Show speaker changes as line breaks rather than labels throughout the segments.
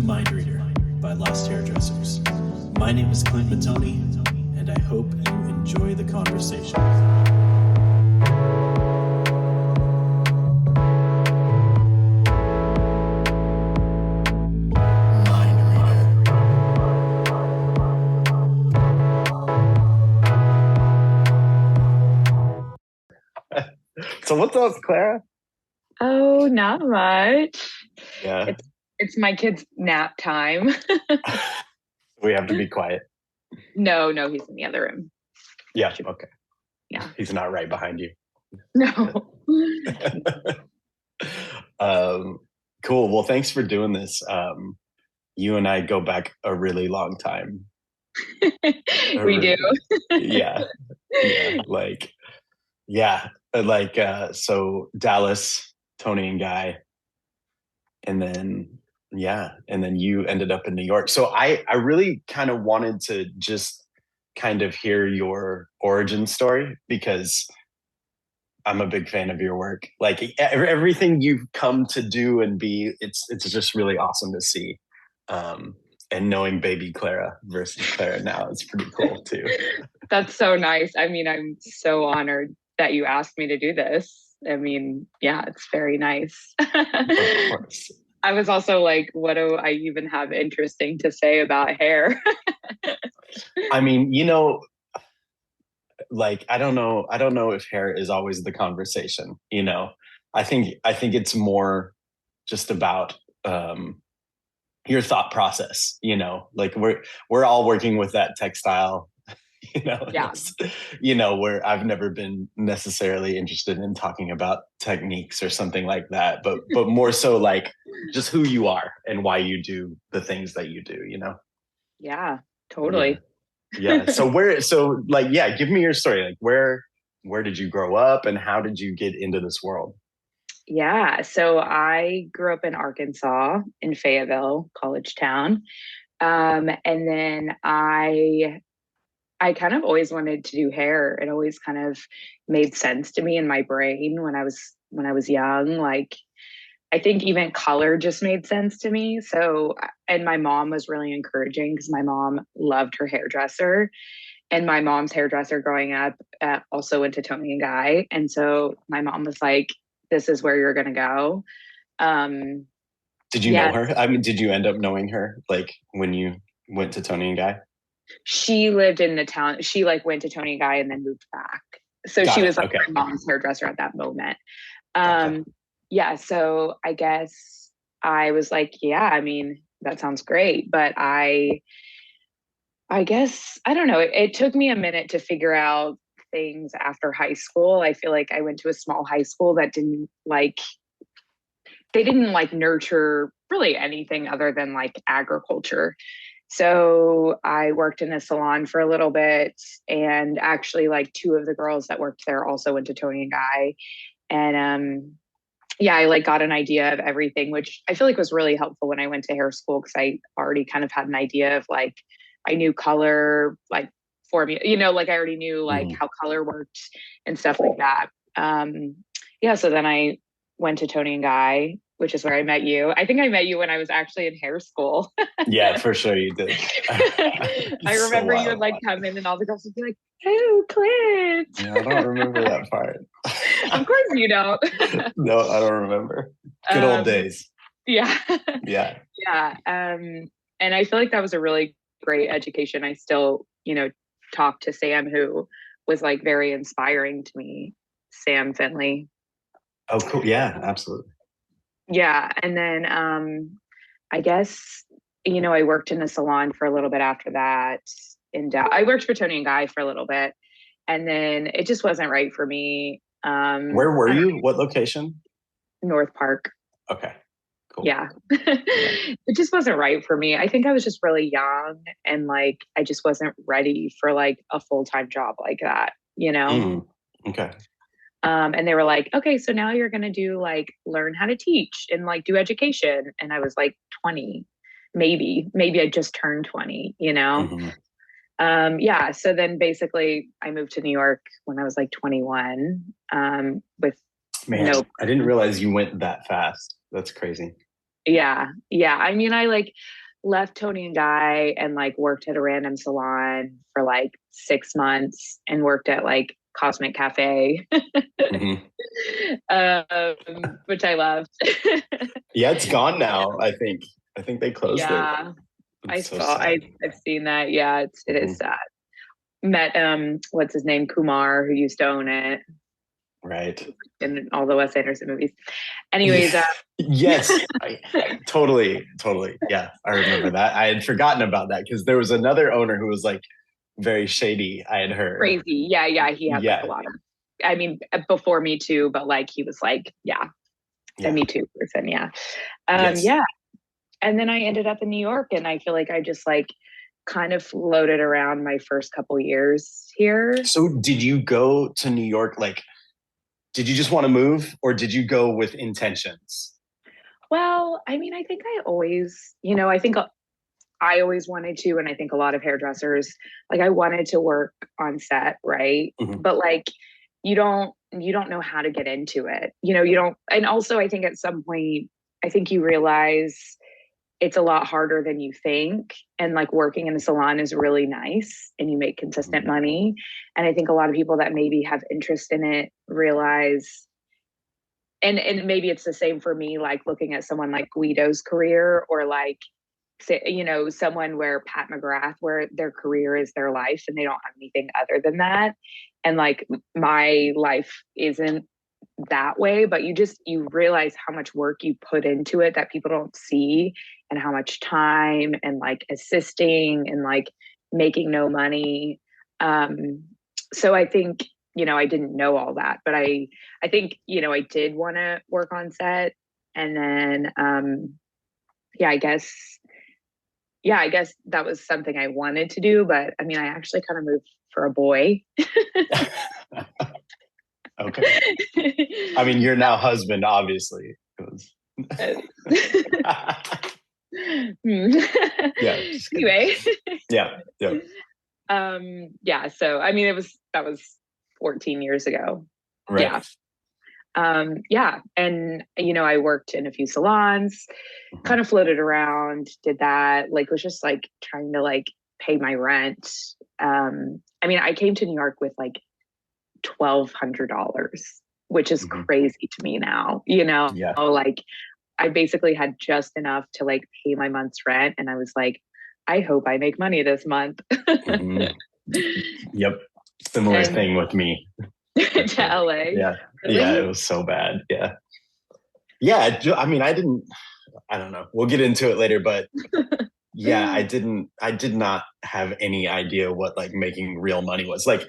Mind Reader by Lost Hairdressers. My name is Clint Mattoni, and I hope you enjoy the conversation. Mind
Reader. So what's up, Clara?
Oh, not much.
Yeah.
It's my kid's nap time.
We have to be quiet.
No, he's in the other room.
Yeah, okay.
Yeah.
He's not right behind you.
No.
Cool. Well, thanks for doing this. You and I go back a really long time.
We do.
Yeah. So Dallas, Tony and Guy, and then you ended up in New York. So I really kind of wanted to just kind of hear your origin story because I'm a big fan of your work. Like everything you've come to do and be, it's just really awesome to see. And knowing baby Clara versus Clara now is pretty cool too.
That's so nice. I mean, I'm so honored that you asked me to do this. I mean, yeah, it's very nice.
Of course.
I was also like, what do I even have interesting to say about hair?
I mean, like I don't know if hair is always the conversation. I think it's more just about your thought process. Like we're all working with that textile.
Yeah.
Where I've never been necessarily interested in talking about techniques or something like that, but more so like just who you are and why you do the things that you do.
Yeah, totally.
Yeah. So give me your story. Like where did you grow up and how did you get into this world?
Yeah. So I grew up in Arkansas in Fayetteville, college town. And then I kind of always wanted to do hair. It always kind of made sense to me in my brain when I was young. Like I think even color just made sense to me. So, and my mom was really encouraging because my mom loved her hairdresser. And my mom's hairdresser growing up also went to Tony and Guy. And so my mom was like, this is where you're going to go.
Did you know her? I mean, did you end up knowing her like when you went to Tony and Guy?
She lived in the town. She like went to Tony and Guy and then moved back. So she was like my mom's hairdresser at that moment. Yeah. So I guess I was like, yeah, I mean, that sounds great. But I guess, I don't know. It took me a minute to figure out things after high school. I feel like I went to a small high school that didn't nurture really anything other than like agriculture. So I worked in a salon for a little bit, and actually like two of the girls that worked there also went to Tony and Guy. And I like got an idea of everything, which I feel like was really helpful when I went to hair school because I already kind of had an idea of like I knew color, like formula, like I already knew like how color worked and stuff like that. So then I went to Tony and Guy, which is where I met you. I think I met you when I was actually in hair school.
Yeah, for sure you did.
I remember you would like come in and all the girls would be like, "Oh, Clint."
Yeah, I don't remember that part.
Of course you don't.
No, I don't remember. Good old days.
Yeah.
Yeah.
Yeah. And I feel like that was a really great education. I still, talk to Sam, who was like very inspiring to me, Sam Finley.
Oh, cool. Yeah, absolutely.
Yeah. And then I guess, I worked in a salon for a little bit after that. I worked for Tony and Guy for a little bit. And then it just wasn't right for me.
Where were you? What location?
North Park.
Okay. Cool.
Yeah. It just wasn't right for me. I think I was just really young and like I just wasn't ready for like a full-time job like that,
Okay.
And they were like, okay, so now you're going to do like learn how to teach and like do education. And I was like 20, maybe I just turned 20, So then basically I moved to New York when I was like 21, with
I didn't realize you went that fast. That's crazy.
Yeah. Yeah. I mean, I like left Tony and Guy and like worked at a random salon for like 6 months and worked at like Cosmic Cafe,
Mhm.
which I loved.
Yeah, it's gone now. I think they closed it.
Yeah. I
It's so
saw,
sad.
I've seen that. Yeah. It is
Mhm.
sad. Met, what's his name? Kumar, who used to own it
Right.
in all the Wes Anderson movies. Anyways,
Yes, totally. Yeah, I remember that. I had forgotten about that because there was another owner who was like very shady. I had heard.
crazy. Yeah. Yeah. He had like a
Yeah,
lot of, I mean, before Me Too, but like he was like, yeah, a
yeah,
Me Too person. Yeah.
yes.
Yeah. And then I ended up in New York and I feel like I just like kind of floated around my first couple years here.
So, did you go to New York? Like, did you just want to move, or did you go with intentions?
Well, I mean, I think I always, I think I always wanted to, and I think a lot of hairdressers, like I wanted to work on set, right?
Mhm.
But like you don't know how to get into it. You don't, and also I think at some point I think you realize it's a lot harder than you think. And like working in a salon is really nice and you make consistent
Mhm.
money. And I think a lot of people that maybe have interest in it realize, and maybe it's the same for me, like looking at someone like Guido's career or like, say, someone where Pat McGrath, where their career is their life and they don't have anything other than that. And like my life isn't that way, but you realize how much work you put into it that people don't see, and how much time and like assisting and like making no money. um so I think, I didn't know all that, but I think, I did want to work on set. And then yeah, I guess that was something I wanted to do, but I mean, I actually kind of moved for a boy.
Okay. I mean, you're now husband, obviously. 'Cause- yeah, just kidding.
Anyway,
Yeah, yeah.
yeah, so I mean that was 14 years ago.
Right.
Yeah. Yeah, and I worked in a few salons,
Mhm.
kind of floated around, did that, like was just like trying to like pay my rent. I mean, I came to New York with like $1,200, which is
Mhm.
crazy to me now,
Yeah.
like I basically had just enough to like pay my month's rent. And I was like, I hope I make money this month.
Mhm. Yep. Similar
And
thing with me. For
to
sure.
LA.
Yeah. Yeah, it
Really?
was so bad. Yeah. Yeah. I mean, I don't know. We'll get into it later, but yeah, I did not have any idea what like making real money was. Like,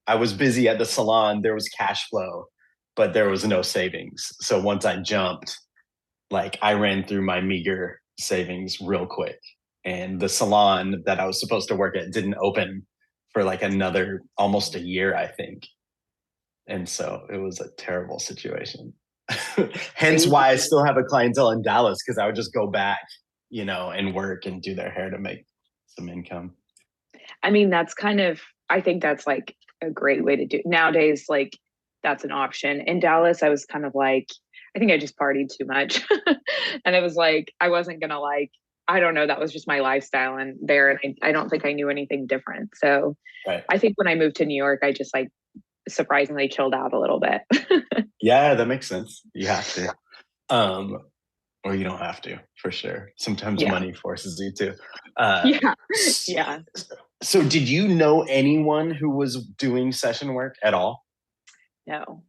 I was busy at the salon, there was cash flow, but there was no savings. So once I jumped, like I ran through my meager savings real quick. And the salon that I was supposed to work at didn't open for like another almost a year, I think. And so it was a terrible situation. Hence why I
Crazy.
still have a clientele in Dallas because I would just go back, and work and do their hair to make some income.
I mean, I think that's like a great way to do nowadays. Like that's an option. In Dallas, I was kind of like, I think I just partied too much. And it was like, I wasn't going to like, I don't know, that was just my lifestyle and there. And I don't think I knew anything different. So
Right.
I think when I moved to New York, I just like surprisingly chilled out a little bit.
Yeah, that makes sense. You have to. Um, or you don't have to, for sure. Sometimes
Yeah.
money forces you to. Uh,
Yeah.
s-
Yeah.
so did you know anyone who was doing session work at all?
No,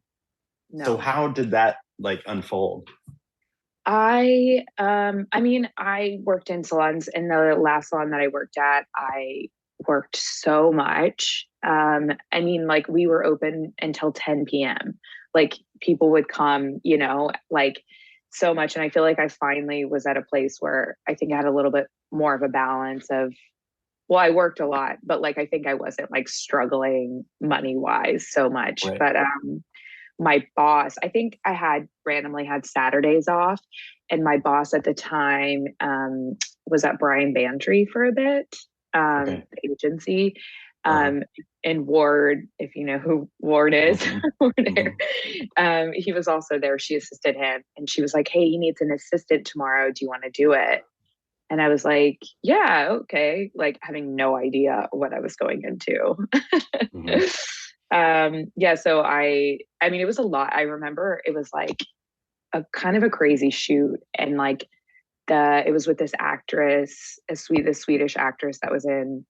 So
no.
how did that like unfold?
I mean, I worked in salons. In the last salon that I worked at, I worked so much. I mean, like we were open until 10 p.m. Like people would come, like so much. And I feel like I finally was at a place where I think I had a little bit more of a balance of, well, I worked a lot, but like I think I wasn't like struggling money wise so much.
Right.
But my boss, I think I had randomly had Saturdays off, and my boss at the time was at Brian Bantry for a bit,
Okay.
the agency. And Ward, if you know who Ward is, Ward he was also there. She assisted him, and she was like, "Hey, he needs an assistant tomorrow. Do you want to do it?" And I was like, "Yeah, okay." Like having no idea what I was going into. Yeah. So I mean, it was a lot. I remember it was like a kind of a crazy shoot, and like it was with this actress, the Swedish actress that was in,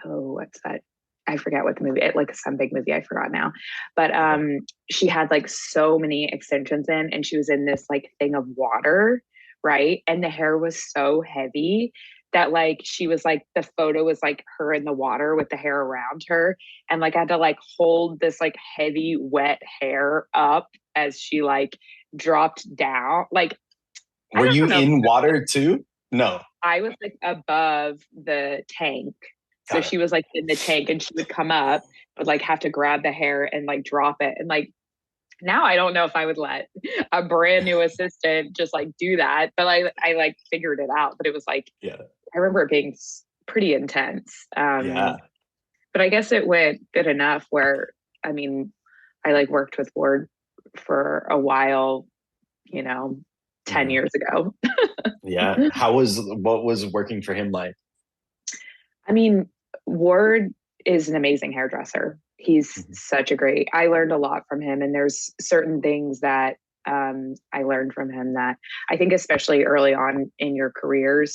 oh, what's that? I forget what the movie, like some big movie, I forgot now. But she had like so many extensions in, and she was in this like thing of water, right? And the hair was so heavy that like she was like, the photo was like her in the water with the hair around her. And like I had to like hold this like heavy, wet hair up as she like dropped down. Like,
were you in water too? No.
I was like above the tank. So she was like in the tank, and she would come up, but like have to grab the hair and like drop it. And like now I don't know if I would let a brand new assistant just like do that. But I like figured it out. But it was like, I remember it being pretty intense. But I guess it went good enough where, I mean, I like worked with Ward for a while, 10 years ago.
Yeah. What was working for him like?
I mean, Ward is an amazing hairdresser. He's such a great, I learned a lot from him. And there's certain things that I learned from him that I think, especially early on in your career,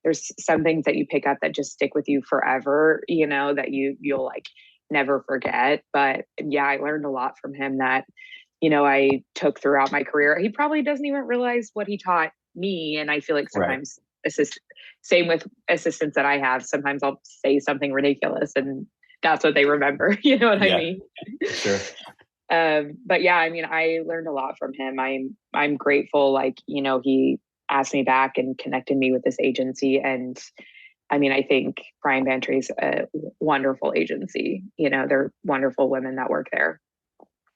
there's some things that you pick up that just stick with you forever, that you'll like never forget. But yeah, I learned a lot from him that, I took throughout my career. He probably doesn't even realize what he taught me. And I feel like sometimes same with assistants that I have. Sometimes I'll say something ridiculous and that's what they remember. You know what I mean?
Sure.
But yeah, I mean, I learned a lot from him. I'm grateful. Like, he asked me back and connected me with this agency. And I mean, I think Brian Bantry's a wonderful agency. They're wonderful women that work there.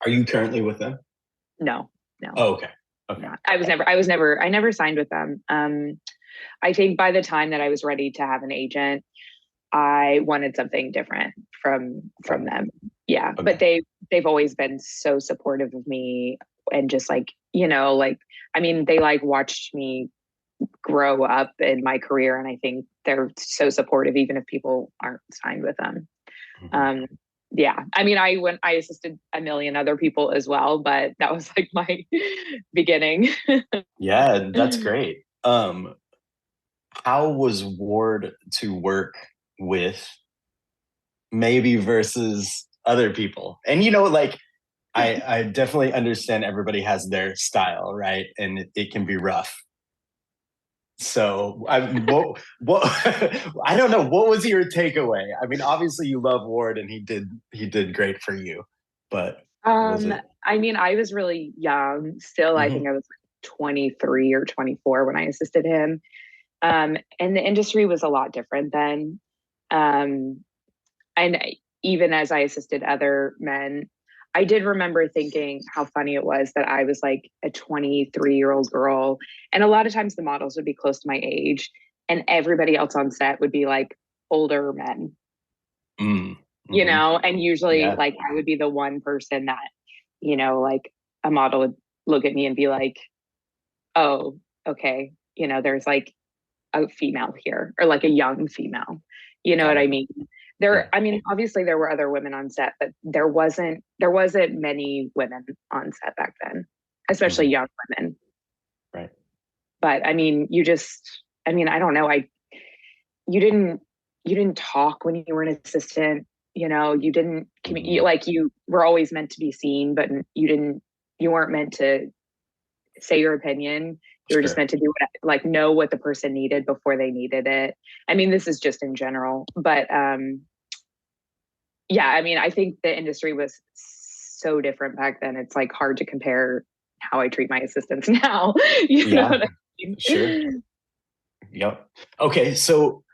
Are you currently with them?
No.
Oh, okay.
No. I never signed with them. I think by the time that I was ready to have an agent, I wanted something different from them. Yeah. Okay. But they've always been so supportive of me, and just like, I mean, they like watched me grow up in my career, and I think they're so supportive even if people aren't signed with them. Yeah. I mean, I assisted a million other people as well, but that was like my beginning.
Yeah, that's great. How was Ward to work with maybe versus other people? And like I definitely understand everybody has their style, right? And it can be rough. So what I don't know, what was your takeaway? I mean, obviously you love Ward and he did great for you, but
I mean, I was really young still. I think I was 23 or 24 when I assisted him. And the industry was a lot different then. And even as I assisted other men, I did remember thinking how funny it was that I was like a 23-year-old girl. And a lot of times the models would be close to my age, and everybody else on set would be like older men, and usually like I would be the one person that, like a model would look at me and be like, oh, okay. There's like a female here, or like a young female, what I mean? I mean, obviously there were other women on set, but there wasn't many women on set back then, especially young women.
Right.
But I mean, I don't know. You didn't talk when you were an assistant, you didn't like, you were always meant to be seen, but you weren't meant to say your opinion. You were just meant to do know what the person needed before they needed it. I mean, this is just in general, but yeah, I mean, I think the industry was so different back then. It's like hard to compare how I treat my assistants now. You know what I mean?
Sure. Yep. Okay. So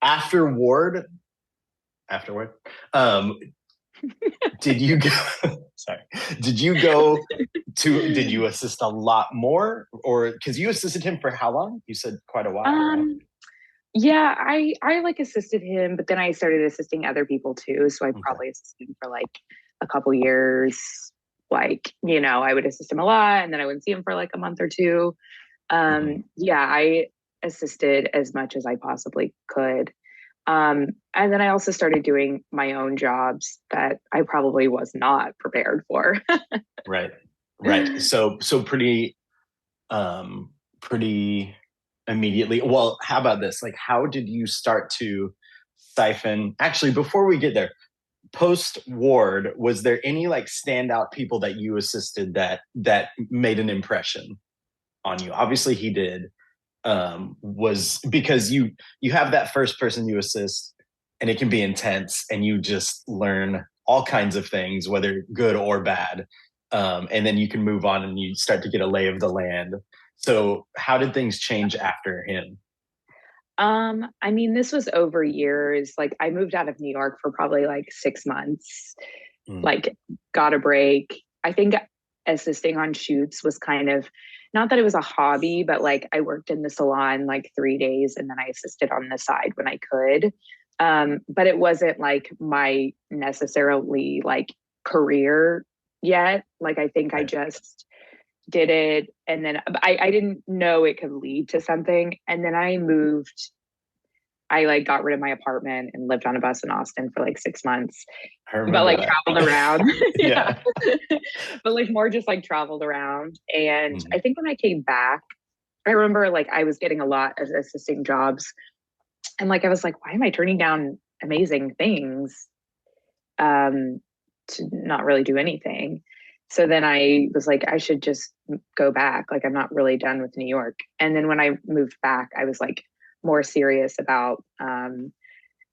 afterward, did you assist a lot more, or because you assisted him for how long? You said quite a while, right?
Yeah, I like assisted him, but then I started assisting other people too. So I
Okay.
probably assisted him for like a couple years. Like, I would assist him a lot and then I wouldn't see him for like a month or two.
Mhm.
Yeah, I assisted as much as I possibly could. And then I also started doing my own jobs that I probably was not prepared for.
Right. Right. So um pretty immediately. Well, how about this? Like, how did you start to siphon? Actually, before we get there, post Ward, was there any like standout people that you assisted that made an impression on you? Obviously, he did. Was because you have that first person you assist, and it can be intense, and you just learn all kinds of things, whether good or bad. And then you can move on and you start to get a lay of the land. So, how did things change after him?
I mean, this was over years. Like I moved out of New York for probably like 6 months,
Mm,
like got a break. I think assisting on shoots was kind of not that it was a hobby, but like I worked in the salon like 3 days and then I assisted on the side when I could. But it wasn't like my necessarily like career yet. Like I think I
right.
just did it and then I didn't know it could lead to something. And then I like got rid of my apartment and lived on a bus in Austin for like 6 months,
I
but
remember
like
that.
traveled around. Yeah.
Yeah.
But like more just like traveled around. And
Mhm.
I think when I came back, I remember like I was getting a lot of assisting jobs. And like I was like, why am I turning down amazing things um to not really do anything? So then I was like, I should just go back. Like I'm not really done with New York. And then when I moved back, I was like more serious about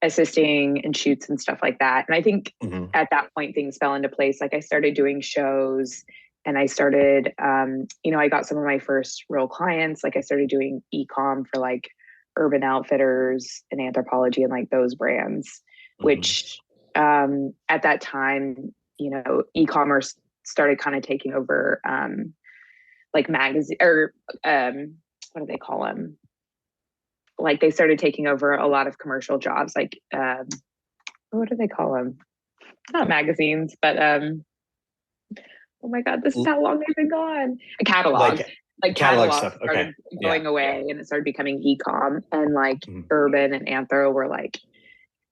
assisting and shoots and stuff like that. And I think
Mhm.
at that point things fell into place. Like I started doing shows and I started, I got some of my first real clients. Like I started doing e-com for like Urban Outfitters and Anthropology and like those brands,
Mhm.
which at that time, e-commerce started kind of taking over like magazine or what do they call them? Like they started taking over a lot of commercial jobs, like what do they call them? Not magazines, but oh my god, this is how long they've been gone. Catalogs,
Like
like
catalog
catalogs
stuff. Okay.
started
Yeah.
going away, and it started becoming e-com, and like
Mhm.
Urban and Anthro were like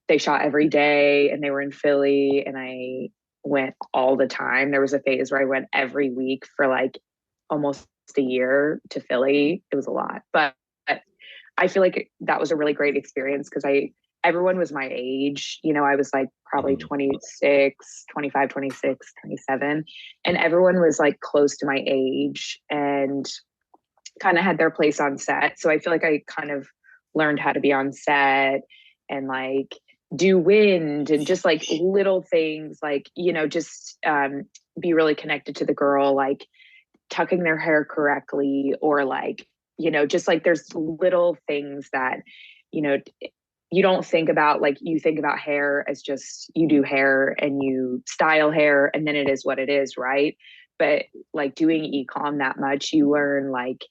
they shot every day, and they were in Philly, and I went all the time. There was a phase where I went every week for like almost a year to Philly. It was a lot, but I feel like that was a really great experience because everyone was my age. I was like probably
Mhm.
26, 25, 26, 27, and everyone was like close to my age and kind of had their place on set. So I feel like I kind of learned how to be on set and like do wind and just like little things like, just be really connected to the girl, like tucking their hair correctly or like just like there's little things that you know you don't think about. Like you think about hair as just you do hair and you style hair and then it is what it is, right? But like doing ecom that much, you learn like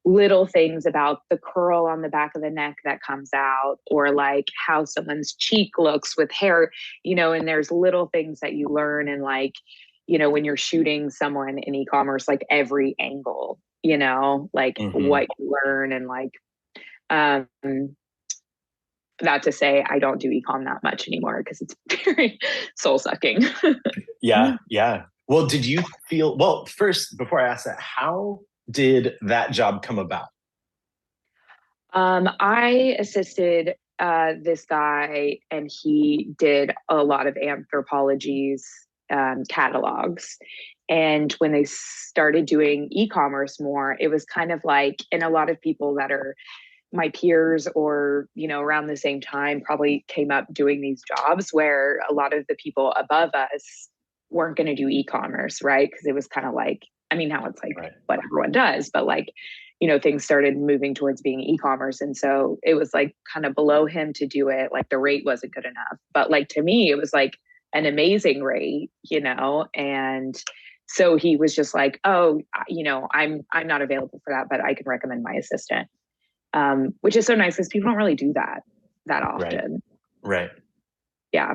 little things about the curl on the back of the neck that comes out or like how someone's cheek looks with hair, and there's little things that you learn and like when you're shooting someone in e-commerce, like every angle, like
Mhm.
what you learn and like um not to say I don't do e-com that much anymore because it's very soul sucking.
Yeah. Yeah. Well, did you feel well, first, before I ask that, how did that job come about?
I assisted this guy and he did a lot of anthropology's catalogs. And when they started doing e-commerce more, it was kind of like, and a lot of people that are my peers or around the same time probably came up doing these jobs where a lot of the people above us weren't going to do e-commerce, right? Because it was kind of like, I mean, now it's like
Right.
what everyone does, but like things started moving towards being e-commerce, and so it was like kind of below him to do it. Like the rate wasn't good enough, but like to me it was like an amazing rate, and so he was just like, oh, I'm not available for that, but I can recommend my assistant. which is so nice because people don't really do that
Right.
often.
Right.
Yeah.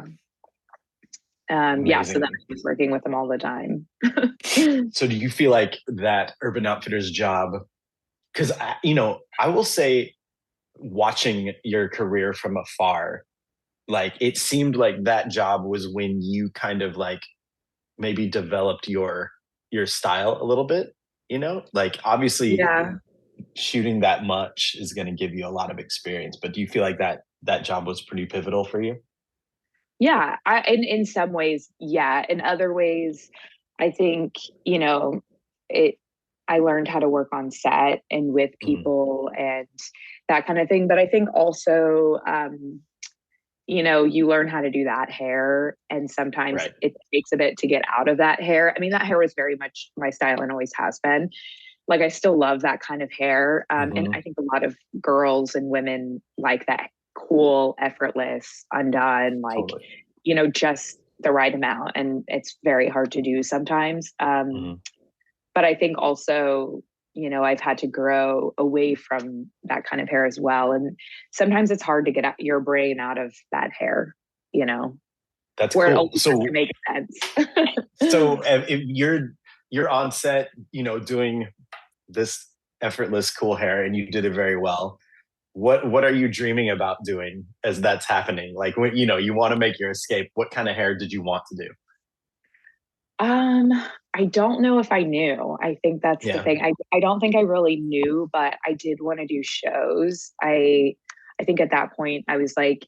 Yeah, so
Amazing.
then I was working with them all the time.
So do you feel like that Urban Outfitters job, because I will say, watching your career from afar, like it seemed like that job was when you kind of like maybe developed your style a little bit, like obviously
Yeah.
shooting that much is going to give you a lot of experience, but do you feel like that job was pretty pivotal for you?
Yeah, in some ways, yeah. In other ways, I think, it I learned how to work on set and with
Mhm.
people and that kind of thing. But I think also, you learn how to do that hair, and sometimes
Right.
it takes a bit to get out of that hair. I mean, that hair was very much my style and always has been. Like, I still love that kind of hair. And
Hmm.
I think a lot of girls and women like that cool, effortless, undone, like,
Totally.
just the right amount. And it's very hard to do sometimes.
Hmm.
But I think also, I've had to grow away from that kind of hair as well. And sometimes it's hard to get your brain out of that hair,
That's
where it
cool.
always has to make sense.
So if you're on set, doing this effortless, cool hair, and you did it very well. What are you dreaming about doing as that's happening? Like when you want to make your escape. What kind of hair did you want to do?
Um, I don't know if I knew. I think that's the
Yeah.
thing. I don't think I really knew, but I did want to do shows. I think at that point I was like,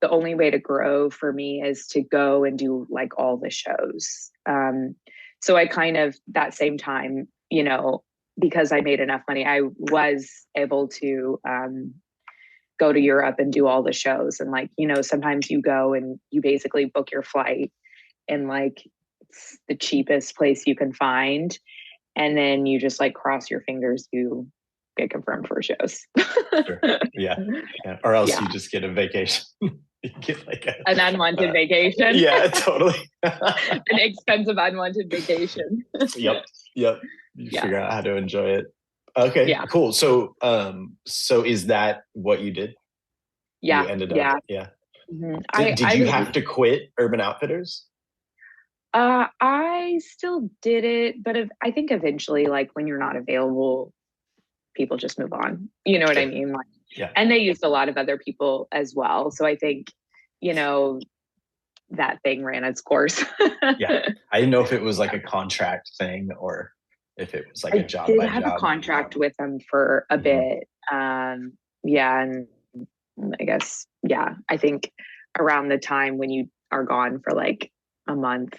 the only way to grow for me is to go and do like all the shows. So I kind of that same time, because I made enough money, I was able to go to Europe and do all the shows. And like, sometimes you go and you basically book your flight in like it's the cheapest place you can find. And then you just like cross your fingers you get confirmed for shows.
Sure. Yeah. Yeah. Or else
Yeah.
you just get a vacation. You get like
An unwanted
uh,
vacation.
yeah, totally.
An expensive unwanted vacation.
Yep. Yep. You
Yeah.
figure out how to enjoy it. Okay,
Yeah.
cool. So is that what you did? You
Yeah.
ended up,
Yeah.
yeah.
Mhm.
Did you have to quit Urban Outfitters?
I still did it, but I think eventually, like when you're not available, people just move on. You know what I
Sure.
mean? Like,
Yeah.
and they used a lot of other people as well. So I think, you know, that thing ran its course.
Yeah. I didn't know if it was like a contract thing or if it was like a
I
job
did
by
have a
job.
contract with them for a
Mhm.
bit. Yeah, and I guess, yeah, I think around the time when you are gone for like a month,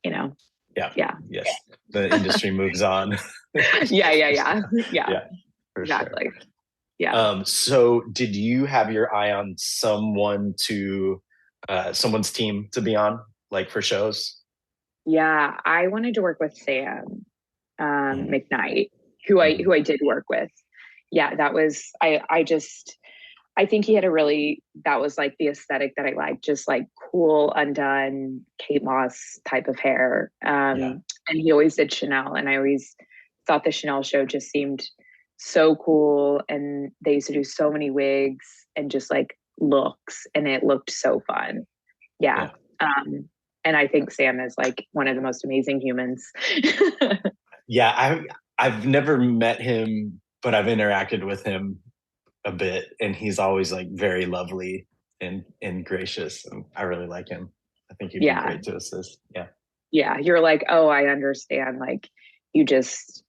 you know,
Yeah.
yeah.
Yes. The industry moves on.
Yeah, yeah, yeah. Yeah,
Yeah, for sure.
exactly. Yeah.
So did you have your eye on someone's team to be on, like for shows?
Yeah, I wanted to work with Sam
Mhm.
McKnight, who I
Mhm.
who I did work with. Yeah, that was I think he had that was like the aesthetic that I liked, just like cool, undone, Kate Moss type of hair.
Yeah.
And he always did Chanel, and I always thought the Chanel show just seemed so cool. And they used to do so many wigs and just like looks, and it looked so fun. Yeah.
Yeah.
Um, and I think Sam is like one of the most amazing humans.
Yeah. I've never met him, but I've interacted with him a bit, and he's always like very lovely and gracious, and I really like him. I think he'd be
Yeah.
great to assist. Yeah.
Yeah, you're like, oh, I understand. Like, you just,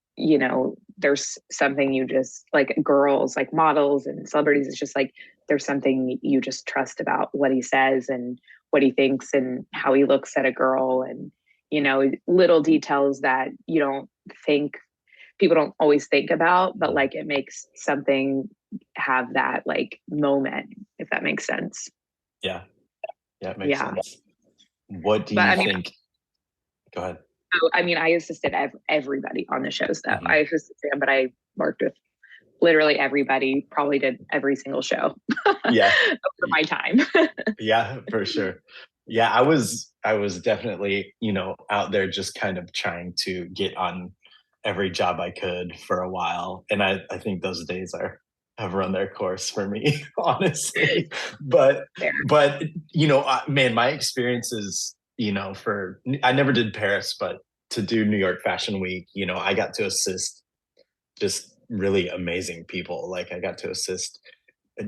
there's something you just like girls, like models and celebrities. It's just like there's something you just trust about what he says and what he thinks and how he looks at a girl and, little details that you don't think people don't always think about, but like it makes something have that like moment, if that makes sense.
Yeah. Yeah, it makes
Yeah.
sense. What do
But
you
I mean,
think? Go ahead.
I assisted everybody on the show stuff. I
Hmm.
assisted Sam, but I worked with literally everybody, probably did every single show
Yeah.
over my time.
Yeah, for sure. Yeah, I was definitely, out there just kind of trying to get on every job I could for a while. And I think those days have run their course for me, honestly. But,
There.
but, man, my experiences, I never did Paris, but to do New York Fashion Week, I got to assist just really amazing people. Like I got to assist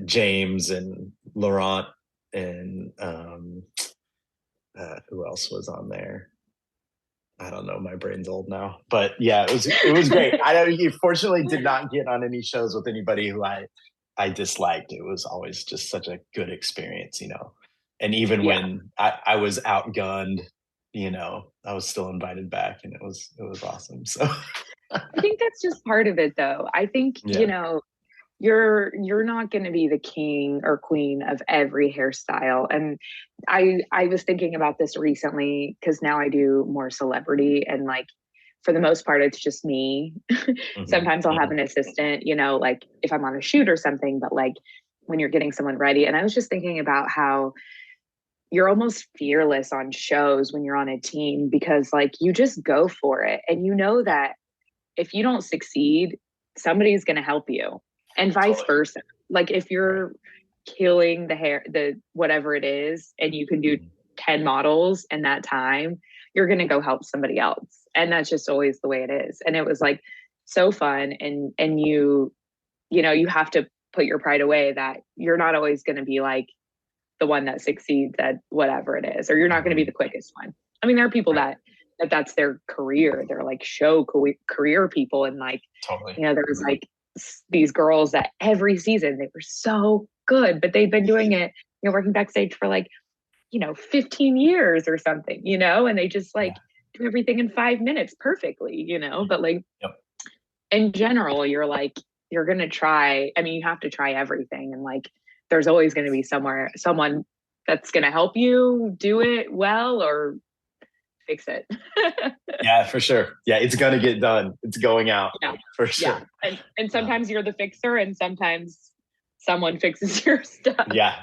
James and Laurent and who else was on there? I don't know. My brain's old now, but yeah, it was great. Fortunately did not get on any shows with anybody who I disliked. It was always just such a good experience, And even when I was outgunned, I was still invited back, and it was awesome. So
I think that's just part of it, though. I think you're not going to be the king or queen of every hairstyle. And I was thinking about this recently because now I do more celebrity, and like for the most part it's just me. Sometimes I'll have an assistant, like if I'm on a shoot or something, but like when you're getting someone ready. And I was just thinking about how you're almost fearless on shows when you're on a team, because like you just go for it, and that if you don't succeed, somebody's going to help you, and vice versa. Like if you're killing the whatever it is, and you can do 10 models in that time, you're going to go help somebody else. And that's just always the way it is. And it was like so fun. And you have to put your pride away that you're not always going to be like the one that succeeds at whatever it is, or you're not going to be the quickest one. I mean, there are people that's their career. They're like show career people. And like, there was like these girls that every season they were so good, but they've been doing it, working backstage for like, 15 years or something, and they just like do everything in 5 minutes perfectly, but like in general, you're going to try. I mean, you have to try everything. And like, there's always going to be someone that's going to help you do it well or fix it.
Yeah, for sure. Yeah, it's going to get done. It's going out for sure.
Yeah. And sometimes you're the fixer, and sometimes someone fixes your stuff.
Yeah.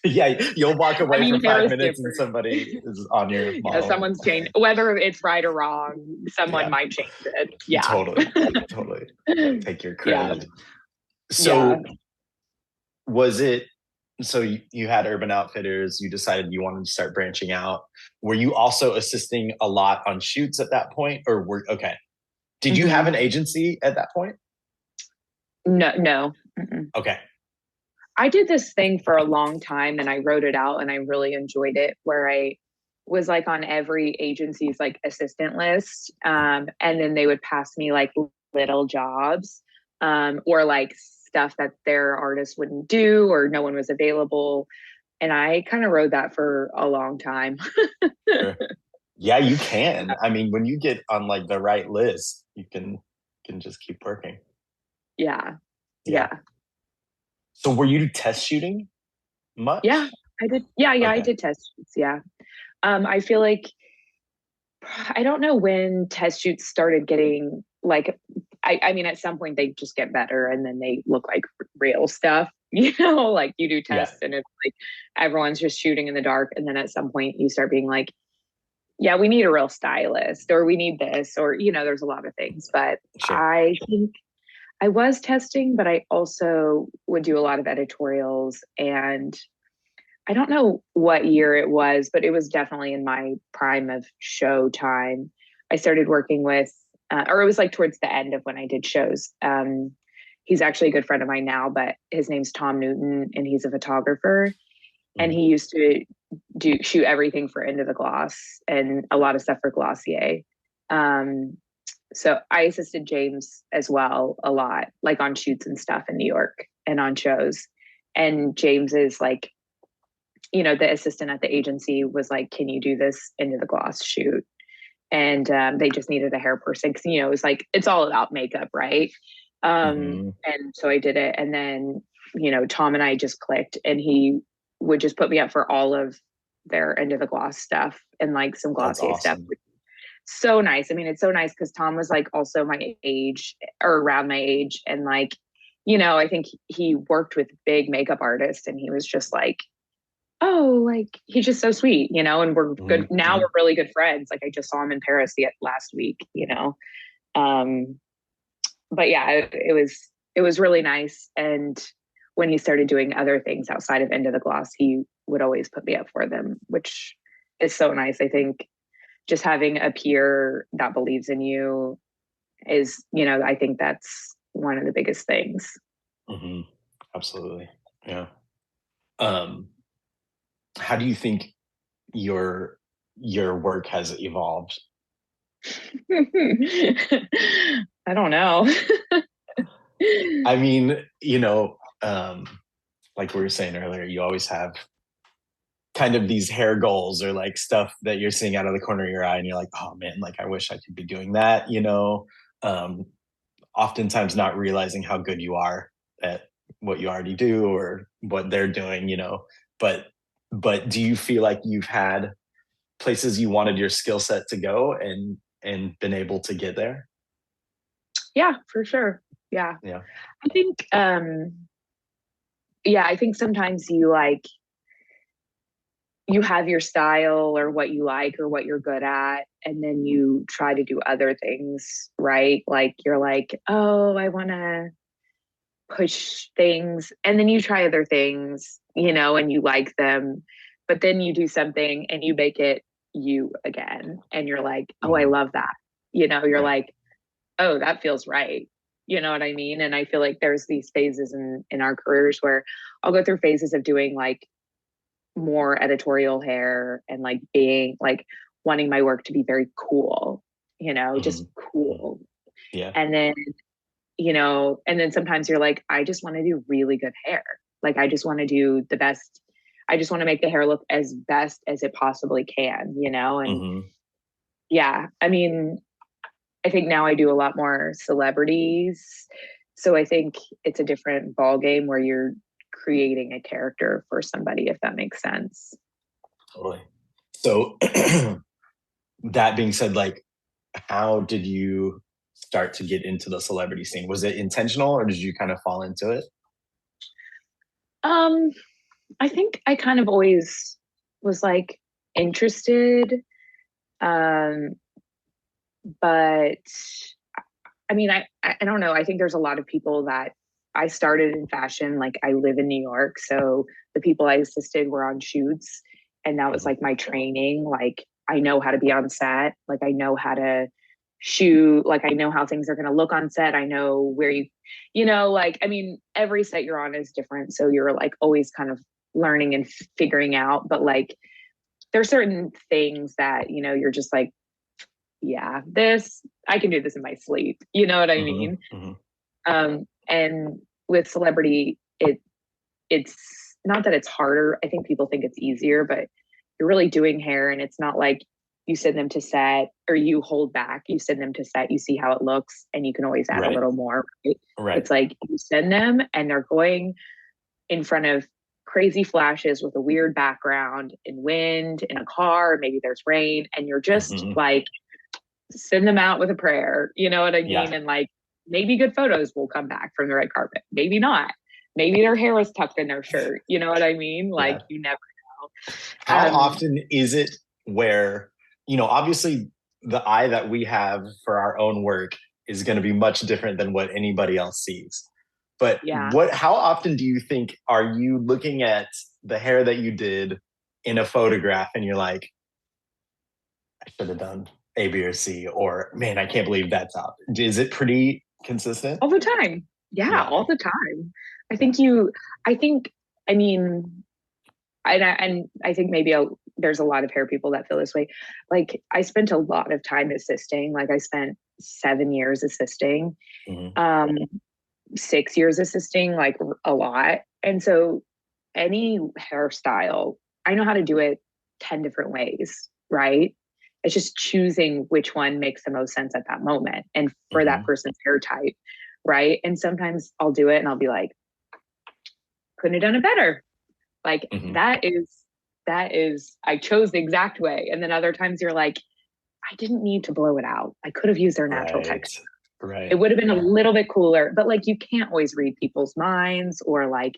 You'll walk away for 5 minutes and somebody is on your model.
Someone's changed. Whether it's right or wrong, someone might change it. Yeah.
Totally. Take your credit. So was it, so you had Urban Outfitters, you decided you wanted to start branching out. Were you also assisting a lot on shoots at that point, or did you have an agency at that point?
No. Mm-mm.
Okay.
I did this thing for a long time, and I wrote it out, and I really enjoyed it, where I was like on every agency's like assistant list. And then they would pass me like little jobs, or like stuff that their artists wouldn't do, or no one was available. And I kind of rode that for a long time.
Sure. Yeah, you can. I mean, when you get on like the right list, you can just keep working.
Yeah.
So were you test shooting much?
Yeah, I did. Yeah, I did test shoots. Yeah. I feel like, I don't know when test shoots started getting like, I mean, at some point they just get better, and then they look like real stuff, like you do tests and it's like everyone's just shooting in the dark. And then at some point you start being like, yeah, we need a real stylist, or we need this, or, there's a lot of things. But I think I was testing, but I also would do a lot of editorials. And I don't know what year it was, but it was definitely in my prime of show time. I started working with, or it was like towards the end of when I did shows. He's actually a good friend of mine now, but his name's Tom Newton, and he's a photographer. And he used to shoot everything for Into the Gloss and a lot of stuff for Glossier. So I assisted James as well a lot, like on shoots and stuff in New York and on shows. And James is like, the assistant at the agency was like, can you do this Into the Gloss shoot? And they just needed a hair person, because, it was like, it's all about makeup, right? And so I did it. And then, Tom and I just clicked, and he would just put me up for all of their Into the Gloss stuff and like some Glossier stuff. So nice. I mean, it's so nice because Tom was like also my age, or around my age. And like, I think he worked with big makeup artists, and he was just like, oh, like he's just so sweet, and we're good. Now we're really good friends. Like I just saw him in Paris last week, But yeah, it was really nice. And when he started doing other things outside of End of the Gloss, he would always put me up for them, which is so nice. I think just having a peer that believes in you is, I think that's one of the biggest things.
Mm-hmm. Absolutely. Yeah. How do you think your work has evolved?
I don't know.
I mean, like we were saying earlier, you always have kind of these hair goals or like stuff that you're seeing out of the corner of your eye and you're like, oh man, like I wish I could be doing that, um, oftentimes not realizing how good you are at what you already do or what they're doing, but do you feel like you've had places you wanted your skill set to go and been able to get there?
Yeah, for sure. Yeah.
Yeah.
I think I think sometimes you have your style or what you like or what you're good at, and then you try to do other things, right? Like you're like, oh, I want to push things, and then you try other things, and you like them, but then you do something and you make it you again, and you're like, oh, I love that. You're like, oh, that feels right. You know what I mean? And I feel like there's these phases in our careers where I'll go through phases of doing like more editorial hair and like being like wanting my work to be very cool, just cool.
Yeah.
And then, and then sometimes you're like, I just want to do really good hair. Like, I just want to do the best. I just want to make the hair look as best as it possibly can, and yeah, I mean, I think now I do a lot more celebrities. So I think it's a different ball game where you're creating a character for somebody, if that makes sense.
Totally. So that being said, like, how did you start to get into the celebrity scene? Was it intentional or did you kind of fall into it?
I think I kind of always was like interested. Um, but I mean, I don't know. I think there's a lot of people that I started in fashion. Like I live in New York. So the people I assisted were on shoots, and that was like my training. Like I know how to be on set. Like I know how to shoot. Like I know how things are going to look on set. I know where like, I mean, every set you're on is different. So you're like always kind of learning and figuring out. But like there's certain things that, you're just like, yeah, I can do this in my sleep. You know what I mean? And with celebrity, it's not that it's harder. I think people think it's easier, but you're really doing hair, and it's not like you send them to set or you hold back. You send them to set, you see how it looks, and you can always add a little more. Right? It's like you send them and they're going in front of crazy flashes with a weird background in wind, in a car, maybe there's rain, and you're just like, send them out with a prayer. You know what I mean? Yeah. And like, maybe good photos will come back from the red carpet. Maybe not. Maybe their hair was tucked in their shirt. You know what I mean? Like, you never know.
How often is it where, obviously the eye that we have for our own work is going to be much different than what anybody else sees. But how often do you think are you looking at the hair that you did in a photograph and you're like, I should have done A, B, or C, or man, I can't believe that's up. Is it pretty consistent?
All the time. Yeah, all the time. I think, I mean, and I think maybe there's a lot of hair people that feel this way. Like I spent a lot of time assisting. Like I spent 7 years assisting, 6 years assisting, like a lot. And so any hairstyle, I know how to do it 10 different ways, right? It's just choosing which one makes the most sense at that moment and for that person's hair type, right? And sometimes I'll do it and I'll be like, couldn't have done it better. Like that is, I chose the exact way. And then other times you're like, I didn't need to blow it out. I could have used their natural texture. Right. It would have been a little bit cooler, but like you can't always read people's minds, or like,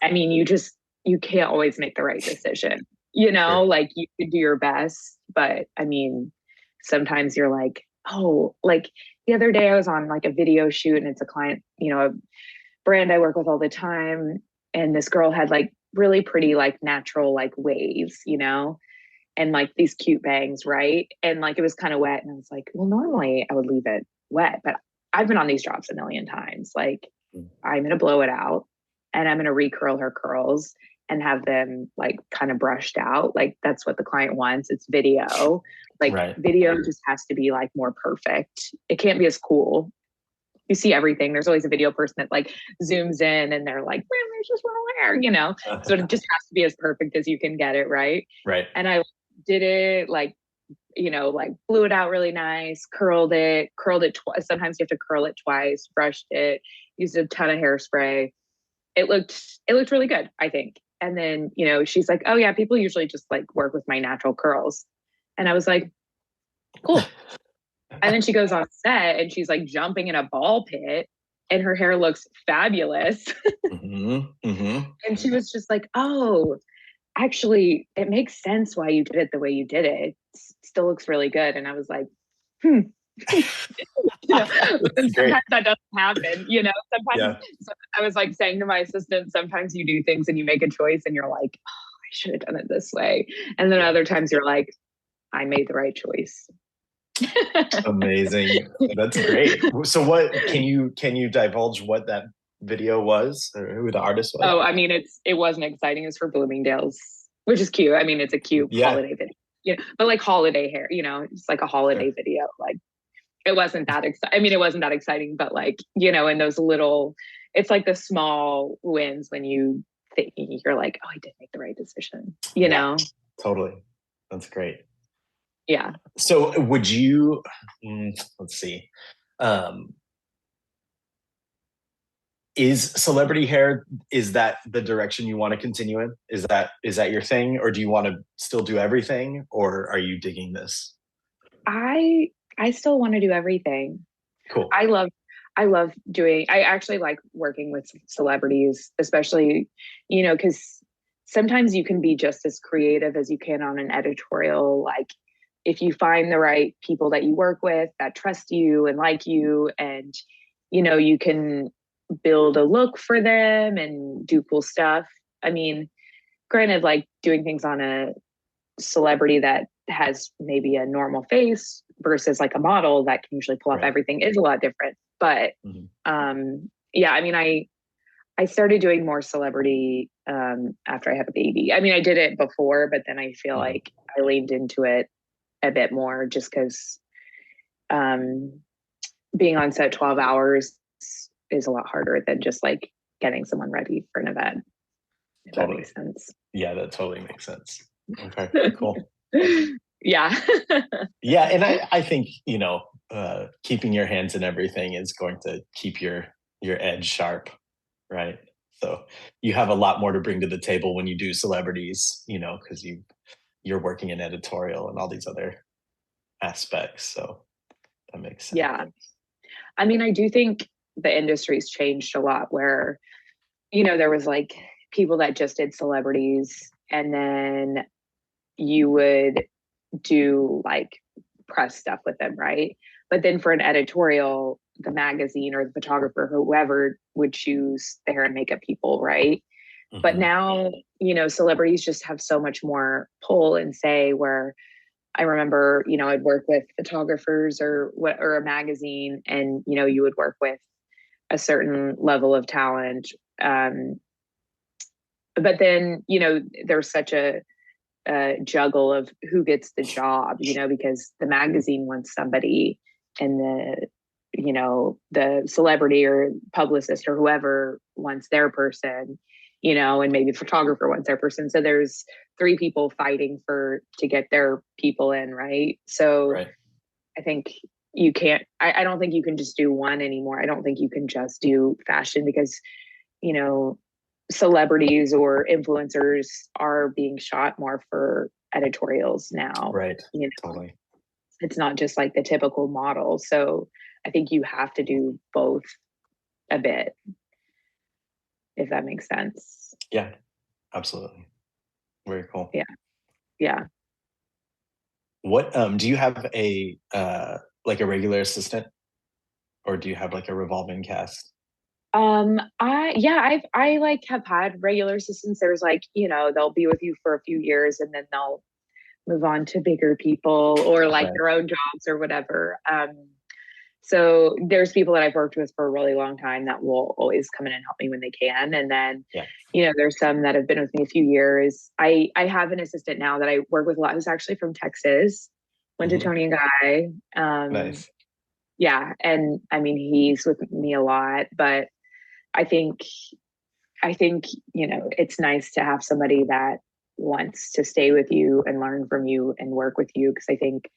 I mean, you can't always make the right decision. Like you can do your best, but I mean, sometimes you're like, oh, like the other day I was on like a video shoot and it's a client, a brand I work with all the time. And this girl had like really pretty, like natural, like waves, and like these cute bangs, right? And like it was kind of wet. And I was like, well, normally I would leave it wet, but I've been on these jobs a million times. Like I'm gonna blow it out and I'm gonna recurl her curls and have them like kind of brushed out. Like that's what the client wants. It's video. Like
Right.
video just has to be like more perfect. It can't be as cool. You see everything. There's always a video person that like zooms in and they're like, well, there's just one where, so it just has to be as perfect as you can get it, right?
Right.
And I did it like, like blew it out really nice, curled it twice. Sometimes you have to curl it twice, brushed it, used a ton of hairspray. It looked really good, I think. And then, she's like, oh yeah, people usually just like work with my natural curls. And I was like, cool. And then she goes on set and she's like jumping in a ball pit and her hair looks fabulous. And she was just like, oh, actually, it makes sense why you did it the way you did it. It still looks really good. And I was like, sometimes that doesn't happen, sometimes I was like saying to my assistant, sometimes you do things and you make a choice and you're like, oh, I should have done it this way. And then other times you're like, I made the right choice.
Amazing. That's great. So what can you divulge what that video was or who the artist was?
Oh, I mean, it wasn't exciting. It's for Bloomingdale's, which is cute. I mean, it's a cute holiday video, but like holiday hair, it's like a holiday video. Like it wasn't that exciting. I mean, it wasn't that exciting, but like, in those little, it's like the small wins when you think you're like, oh, I did make the right decision, know?
Totally. That's great.
Yeah.
So would you, let's see, is celebrity hair, is that the direction you want to continue in? Is that your thing, or do you want to still do everything, or are you digging this?
I still want to do everything.
Cool.
I actually like working with celebrities, especially, because sometimes you can be just as creative as you can on an editorial. Like if you find the right people that you work with that trust you and like you, and, you can build a look for them and do cool stuff. I mean, granted, like doing things on a celebrity that has maybe a normal face versus like a model that can usually pull off everything is a lot different. But yeah, I mean, I started doing more celebrity after I had a baby. I mean, I did it before, but then I feel like I leaned into it a bit more just because being on set 12 hours is a lot harder than just like getting someone ready for an event. If that makes sense.
Yeah, that totally makes sense. Okay, cool.
Yeah.
Yeah, and I think, keeping your hands in everything is going to keep your edge sharp, right? So you have a lot more to bring to the table when you do celebrities, because you're working in editorial and all these other aspects. So that makes sense.
Yeah. I mean, I do think the industry's changed a lot where, there was like people that just did celebrities and then you would do like press stuff with them, right? But then for an editorial, the magazine or the photographer, whoever would choose the hair and makeup people, right? But now, celebrities just have so much more pull and say where I remember, I'd work with photographers or a magazine and, you would work with a certain level of talent. But then, there's such a juggle of who gets the job, because the magazine wants somebody and the celebrity or publicist or whoever wants their person, and maybe the photographer wants their person. So there's three people fighting to get their people in. Right. So I think you can't, I don't think you can just do one anymore. I don't think you can just do fashion because, celebrities or influencers are being shot more for editorials now.
Right. Totally.
It's not just like the typical model. So I think you have to do both a bit, if that makes sense.
Yeah, absolutely. Very cool.
Yeah. Yeah.
What do you have a like a regular assistant, or do you have like a revolving cast?
I like have had regular assistants. There's like, they'll be with you for a few years and then they'll move on to bigger people or like
Right.
their own jobs or whatever. So there's people that I've worked with for a really long time that will always come in and help me when they can. And then,
Yeah.
there's some that have been with me a few years. I have an assistant now that I work with a lot who's actually from Texas, went to Tony and Guy.
Nice.
Yeah. And I mean, he's with me a lot, but I think, it's nice to have somebody that wants to stay with you and learn from you and work with you. Cause I think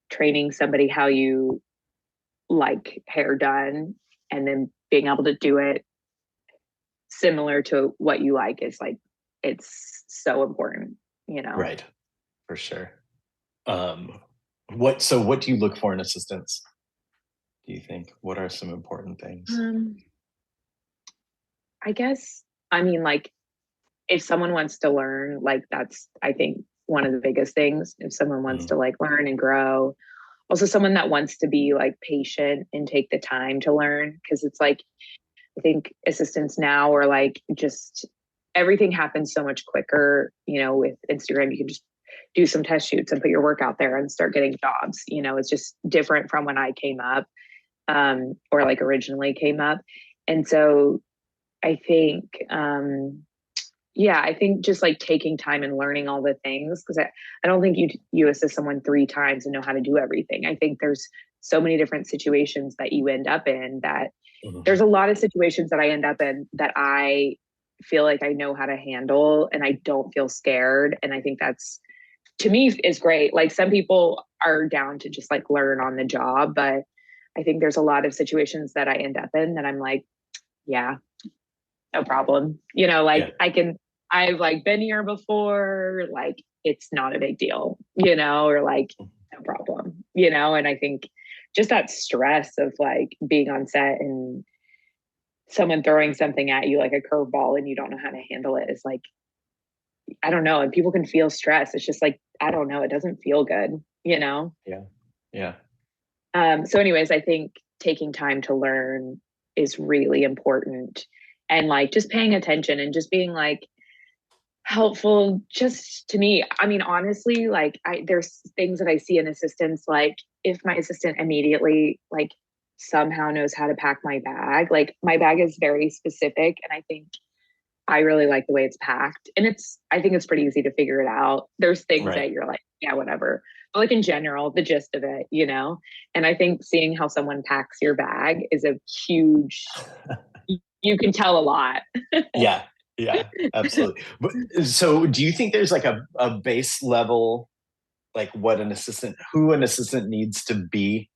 training somebody how you like hair done and then being able to do it similar to what you like is like, it's so important.
Right. For sure. What do you look for in assistants? Do you think? What are some important things?
I guess, I mean, like, if someone wants to learn, like, that's, I think, one of the biggest things. If someone wants to like learn and grow, also someone that wants to be like patient and take the time to learn. Cause it's like, I think assistants now are like, just everything happens so much quicker, with Instagram, you can just do some test shoots and put your work out there and start getting jobs. It's just different from when I came up, or like originally came up. And so I think, I think just like taking time and learning all the things, because I don't think you assist someone 3 times and know how to do everything. I think there's so many different situations that you end up in that there's a lot of situations that I end up in that I feel like I know how to handle and I don't feel scared. And I think that's, to me, is great. Like some people are down to just like learn on the job, but I think there's a lot of situations that I end up in that I'm like, yeah, no problem. I've like been here before, like it's not a big deal, or like no problem, and I think just that stress of like being on set and someone throwing something at you like a curveball and you don't know how to handle it is like, I don't know. And people can feel stress. It's just like, I don't know. It doesn't feel good.
Yeah. Yeah.
So anyways, I think taking time to learn is really important and like just paying attention and just being like helpful just to me. I mean, honestly, like there's things that I see in assistants, like if my assistant immediately like somehow knows how to pack my bag, like my bag is very specific. And I think I really like the way it's packed and I think it's pretty easy to figure it out. There's things that you're like, yeah, whatever. But like in general, the gist of it. And I think seeing how someone packs your bag is a huge, you can tell a lot.
Yeah. Yeah, absolutely. But, so do you think there's like a base level, like who an assistant needs to be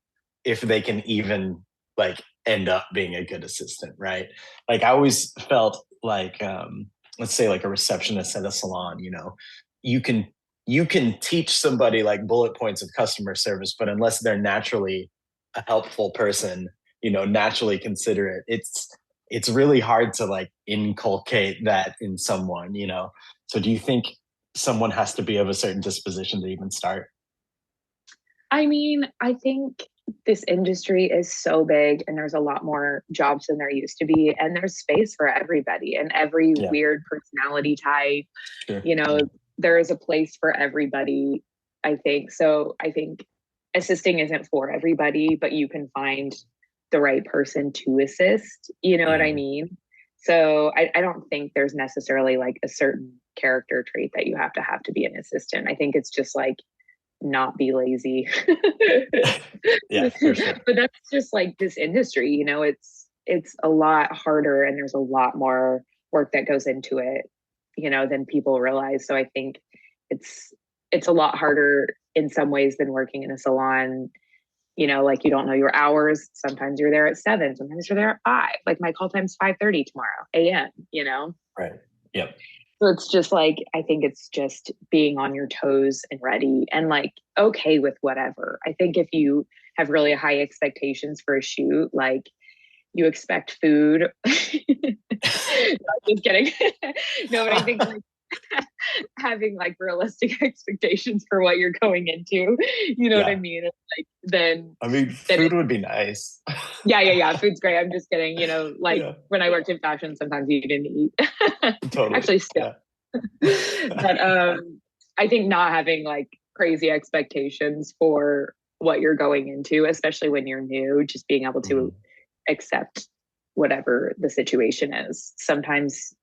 if they can even like end up being a good assistant, right? Like I always felt like, let's say like a receptionist at a salon, you can teach somebody like bullet points of customer service, but unless they're naturally a helpful person, naturally considerate, it's really hard to like inculcate that in someone, So do you think someone has to be of a certain disposition to even start?
I mean, I think this industry is so big and there's a lot more jobs than there used to be. And there's space for everybody and every weird personality type.
Sure.
There is a place for everybody, I think. So I think assisting isn't for everybody, but you can find the right person to assist. You know what I mean? So I don't think there's necessarily like a certain character trait that you have to be an assistant. I think it's just like not be lazy.
Yeah, for sure.
But that's just like this industry, it's a lot harder and there's a lot more work that goes into it, than people realize. So I think it's a lot harder in some ways than working in a salon. Like you don't know your hours. Sometimes you're there at 7, sometimes you're there at 5. Like my call time's 5:30 tomorrow AM.
Right. Yep.
So it's just like, I think it's just being on your toes and ready and like, okay with whatever. I think if you have really high expectations for a shoot, like you expect food. No, just kidding. No, but I think like having like realistic expectations for what you're going into. You know what I mean? It's like then
I mean, food would be nice.
yeah. Food's great. I'm just kidding. You know, like when I worked in fashion, sometimes you didn't eat.
Totally.
Actually, still. But I think not having like crazy expectations for what you're going into, especially when you're new, just being able to accept whatever the situation is. Sometimes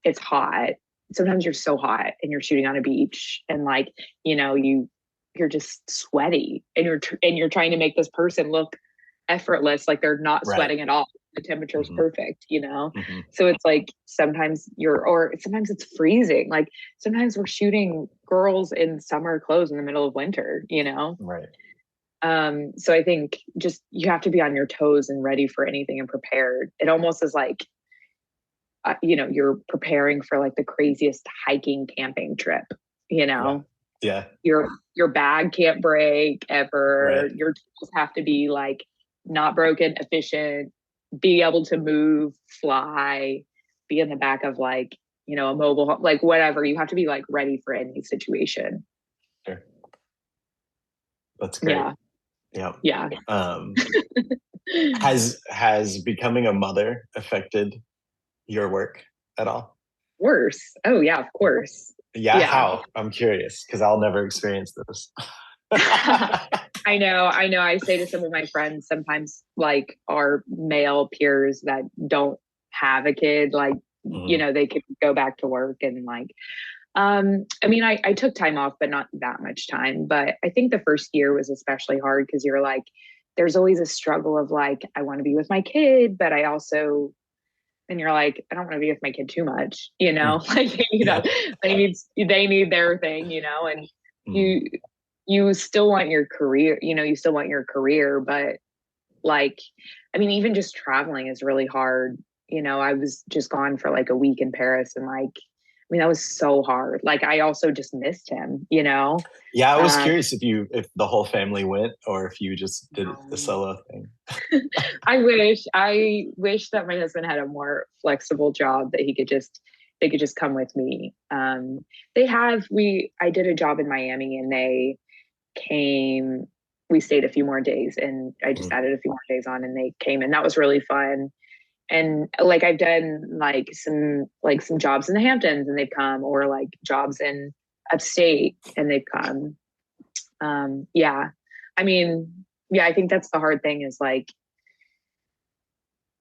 it's hot. Sometimes you're so hot and you're shooting on a beach and like, you know, you're just sweaty and you're trying to make this person look effortless, like they're not sweating at all. The temperature is perfect, you know? So it's like sometimes sometimes it's freezing. Like sometimes we're shooting girls in summer clothes in the middle of winter, you know?
Right.
So I think just you have to be on your toes and ready for anything and prepared. It almost is like, you know, you're preparing for like the craziest hiking camping trip, you know?
Yeah.
Your bag can't break ever.
Right.
Your tools have to be like not broken, efficient, be able to move, fly, be in the back of like, you know, a mobile home, like whatever. You have to be like ready for any situation.
Sure. That's great. Yeah. Has becoming a mother affected your work at all?
Worse. Oh yeah, of course.
Yeah. How? I'm curious because I'll never experience this.
I know. I say to some of my friends sometimes, like our male peers that don't have a kid, like, you know, they could go back to work and like, I mean, I took time off, but not that much time. But I think the first year was especially hard because you're like, there's always a struggle of like, I want to be with my kid, but I also, and you're like, I don't want to be with my kid too much, you know, like, you know, they need their thing, you know, and you still want your career, you know, you still want your career, but like, I mean, even just traveling is really hard. You know, I was just gone for like a week in Paris and like, I mean, that was so hard. Like, I also just missed him, you know?
Yeah, I was curious if the whole family went or if you just did the solo thing.
I wish that my husband had a more flexible job that they could just come with me. I did a job in Miami and we stayed a few more days and I just added a few more days on and they came and that was really fun. And like I've done like some jobs in the Hamptons and they've come, or like jobs in upstate and they've come. I mean, I think that's the hard thing is like,